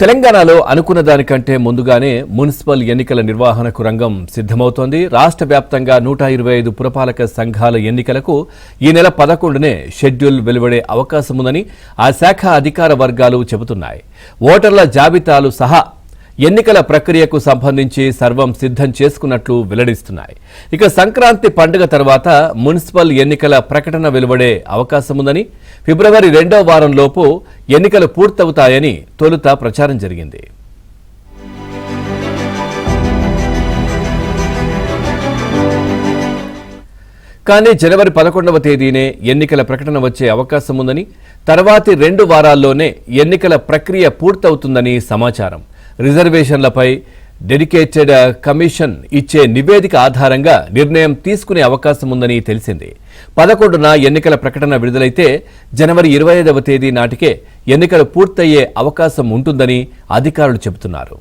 తెలంగాణలో అనుకున్న దానికంటే ముందుగానే మున్సిపల్ ఎన్నికల నిర్వహణకు రంగం సిద్ధమవుతోంది. రాష్ట్ర వ్యాప్తంగా 125 పురపాలక సంఘాల ఎన్నికలకు ఈ నెల 11నే షెడ్యూల్ వెలువడే అవకాశం ఉందని ఆ శాఖ అధికార వర్గాలు చెబుతున్నాయి. ఓటర్ల జాబితాలు సహా ఎన్నికల ప్రక్రియకు సంబంధించి సర్వం సిద్ధం చేసుకున్నట్లు వెల్లడిస్తున్నాయి. ఇక సంక్రాంతి పండుగ తర్వాత మున్సిపల్ ఎన్నికల ప్రకటన వెలువడే అవకాశం ఉందని, ఫిబ్రవరి 2వ వారంలోపు ఎన్నికలు పూర్తవుతాయని తొలుత ప్రచారం జరిగింది. కానీ జనవరి 11వ తేదీనే ఎన్నికల ప్రకటన వచ్చే అవకాశం ఉందని, తర్వాతి 2 వారాల్లోనే ఎన్నికల ప్రక్రియ పూర్తవుతుందని సమాచారం. రిజర్వేషన్లపై డెడికేటెడ్ కమిషన్ ఇచ్చే నివేదిక ఆధారంగా నిర్ణయం తీసుకునే అవకాశం ఉందని తెలిసింది. 11న ఎన్నికల ప్రకటన విడుదలైతే జనవరి 25వ తేదీ నాటికే ఎన్నికలు పూర్తయ్యే అవకాశం ఉంటుందని అధికారులు చెబుతున్నారు.